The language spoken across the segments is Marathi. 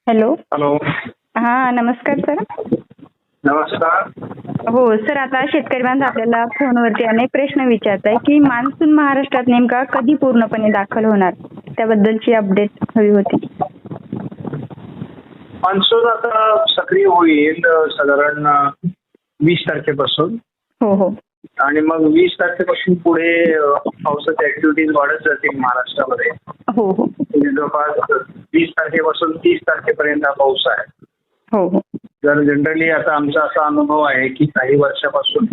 हॅलो. हॅलो. हा, नमस्कार सर. नमस्कार. हो सर, आता शेतकरी बांधव आपल्याला फोनवरती अनेक प्रश्न विचारत आहे की मान्सून महाराष्ट्रात नेमका कधी पूर्णपणे दाखल होणार, त्याबद्दलची अपडेट हवी होती. मान्सून आता सक्रिय होईल साधारण 20 तारखेपासून. हो हो आणि मग 20 तारखेपासून पुढे पावसाच्या ऍक्टिव्हिटीज वाढत जातील महाराष्ट्रामध्ये. हो हो म्हणजे जवळपास 20 तारखेपासून 30 तारखेपर्यंत हा पाऊस आहे. हो हो तर जनरली आता आमचा असा अनुभव आहे की काही वर्षापासून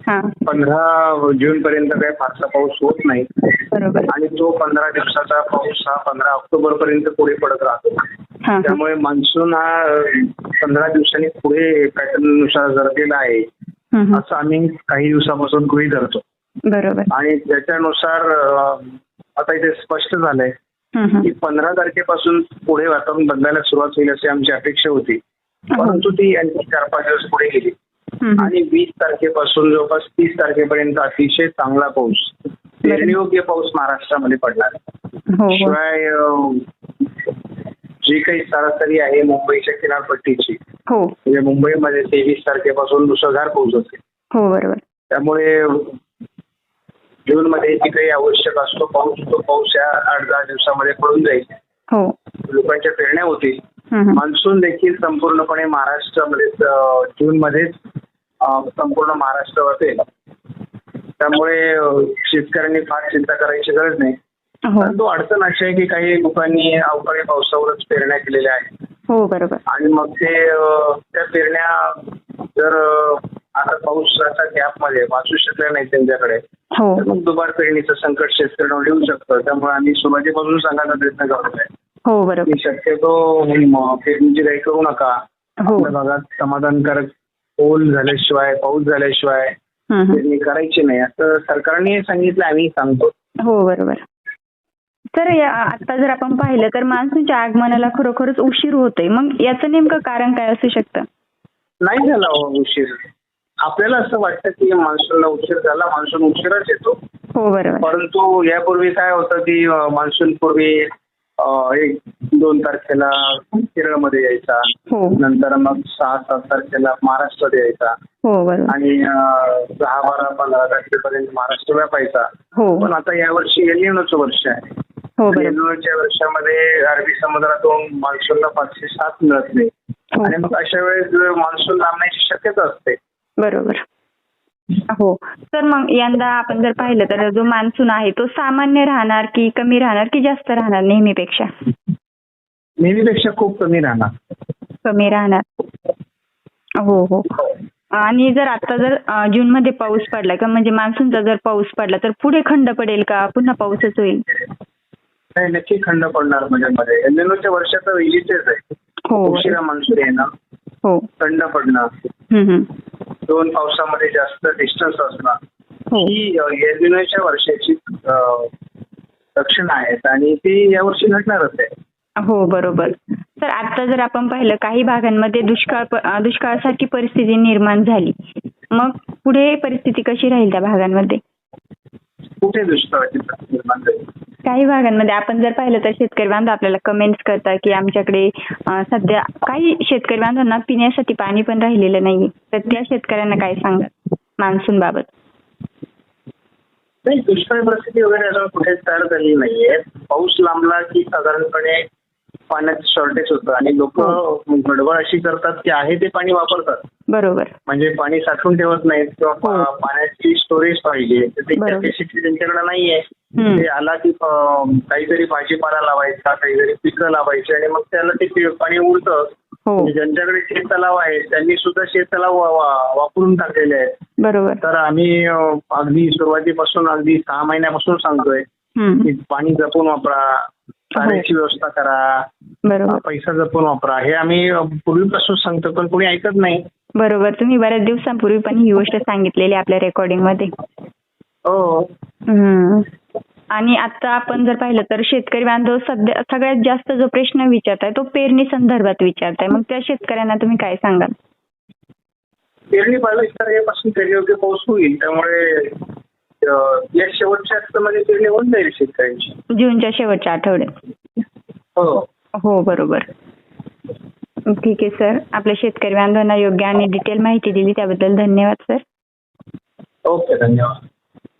हा 15 जून पर्यंत काही फारसा पाऊस होत नाही. बरोबर. आणि तो 15 दिवसाचा पाऊस हा 15 ऑक्टोबर पर्यंत पुढे पडत राहतो. हा हा त्यामुळे मान्सून हा 15 दिवसांनी पुढे पॅटर्न नुसार जरलेला आहे हम्म, असं आम्ही काही दिवसापासून गृहीत धरतो. बरोबर. आणि त्याच्यानुसार आता इथे स्पष्ट झालंय की 15 तारखेपासून पुढे वातावरण बदलायला सुरुवात होईल अशी आमची अपेक्षा होती. परंतु ती आणखी 4-5 दिवस पुढे गेली. आणि 20 तारखेपासून जवळपास 30 तारखेपर्यंत अतिशय चांगला पाऊस, पेरणीयोग्य पाऊस महाराष्ट्रामध्ये पडणार आहे. हो हो शिवाय जी काही सरासरी आहे मुंबईच्या किनारपट्टीची, हो म्हणजे मुंबईमध्ये 23 तारखेपासून मुसळधार पाऊस असेल. हो बरोबर. त्यामुळे जून मध्ये जे काही आवश्यक असतो पाऊस, तो पाऊस या 8-10 दिवसामध्ये पडून जाईल. हो लोकांच्या पेरण्या होतील. हम्म, मान्सून देखील संपूर्णपणे महाराष्ट्रामध्ये जून मध्येच संपूर्ण महाराष्ट्र असेल. त्यामुळे शेतकऱ्यांनी फार चिंता करायची गरज नाही. हो परंतु अडचण अशी आहे की काही लोकांनी अवकाळी पावसावरच पेरण्या केलेल्या आहेत. हो बरोबर. आणि मग ते त्या पेरण्या जर आता पावसाच्या गॅप मध्ये वाचू शकल्या नाही त्यांच्याकडे, हो तर मग दुबार पेरणीचं संकट शेतकऱ्यांवर येऊ शकतं. त्यामुळे आम्ही सुरुवातीपासून सांगायचा प्रयत्न करत आहे हो बरोबर. की शक्यतो पेरणीची काही करू नका. हो आपल्या भागात समाधानकारक ओल झाल्याशिवाय, पाऊस झाल्याशिवाय पेरणी करायची नाही असं सरकारने सांगितलं, आम्ही सांगतो. हो बरोबर. तर आता जर आपण पाहिलं तर मान्सूनच्या आगमनाला खरोखरच उशीर होतोय. मग याचं नेमकं कारण काय असू शकतं? नाही झाला उशीर. आपल्याला असं वाटतं की मान्सूनला उशीर झाला, मान्सून उशिराच येतो. हो बरोबर. परंतु यापूर्वी काय होतं की मान्सून पूर्वी 1-2 तारखेला केरळमध्ये यायचा, हो नंतर मग 6-7 तारखेला महाराष्ट्रात यायचा हो बरोबर. आणि 10-12-15 तारखेपर्यंत महाराष्ट्र व्यापायचा. हो पण आता यावर्षी एलिनोचं वर्ष आहे. हो बरोबर. एलिनोच्या वर्षामध्ये अरबी समुद्रातून मान्सूनला फारशी साथ मिळत नाही. हो आणि मग अशा वेळेस मान्सून लांबण्याची शक्यता असते. बरोबर. हो. तर मग यंदा आपण जर पाहिलं तर जो मान्सून आहे तो सामान्य राहणार की कमी राहणार की जास्त राहणार नेहमीपेक्षा? नेहमीपेक्षा खूप कमी राहणार. कमी राहणार. हो हो. आणि जर आता जर जून मध्ये पाऊस पडला का, म्हणजे मान्सूनचा जर पाऊस पडला तर पुढे खंड पडेल का पुन्हा पाऊसच होईल? नाही, नक्की खंड पडणार मध्ये. एलिनोच्या वर्षाचं वैशिष्ट्यच आहे. हो उशिरा मान्सून येणं, हो खंड पडणं, हम्म, 2 पावसामध्ये जास्त डिस्टन्स असणं, हो ही एलिनोच्या वर्षाची लक्षणं आहेत आणि ती यावर्षी घडणारच आहे. हो बरोबर. तर आता जर आपण पाहिलं काही भागांमध्ये दुष्काळासारखी परिस्थिती निर्माण झाली, मग पुढे परिस्थिती कशी राहील त्या भागांमध्ये? कुठे दुष्काळाची परिस्थिती निर्माण झाली? काही भागांमध्ये आपण जर पाहिलं तर शेतकरी बांधव आपल्याला कमेंट्स करतात की आमच्याकडे सध्या काही शेतकरी बांधवांना पिण्यासाठी पाणी पण राहिलेलं नाही. तर त्या शेतकऱ्यांना काय सांगाल मान्सून बाबत? नाही, दुष्काळी परिस्थिती वगैरे अजून कुठेच तयार झालेली नाहीये. पाऊस लांबला की साधारणपणे पाण्याचं शॉर्टेज होतं आणि लोक गडबड अशी करतात की आहे ते पाणी वापरतात. बरोबर. म्हणजे पाणी साठवून ठेवत नाहीत किंवा पाण्याची स्टोरेज पाहिजे तर ती कॅपॅसिटी त्यांच्याकडे नाहीये. ते आला की काहीतरी भाजीपाला लावायचा, काहीतरी पिकं लावायची आणि मग त्याला ते पाणी उरतं. ज्यांच्याकडे शेततलाव आहे त्यांनी सुद्धा शेततलाव वापरून टाकलेले आहेत. बरोबर. तर आम्ही अगदी सुरुवातीपासून अगदी 6 महिन्यापासून सांगतोय की पाणी जपून वापरा, चाऱ्याची व्यवस्था करा, पैसा जपून वापरा. हे आम्ही पूर्वीपासून सांगतो पण कोणी ऐकत नाही. बरोबर. तुम्ही बऱ्याच दिवसांपूर्वी पण ही गोष्ट सांगितलेली आपल्या रेकॉर्डिंग मध्ये. हो. आणि आता आपण जर पाहिलं तर शेतकरी बांधव सध्या सगळ्यात जास्त जो प्रश्न विचारताय तो पेरणी संदर्भात विचारताय. मग त्या शेतकऱ्यांना तुम्ही काय सांगाल? पेरणी पासून पेरणीयोग्य पाऊस होईल, त्यामुळे या शेवटच्या हप्त्यामध्ये पेरणी होऊन जाईल शेतकऱ्यांची. जूनच्या शेवटच्या आठवड्यात. हो हो बरोबर. ठीक आहे सर. आपल्या शेतकरी बांधवांना योग्य आणि डिटेल माहिती दिली त्याबद्दल धन्यवाद सर. ओके, धन्यवाद.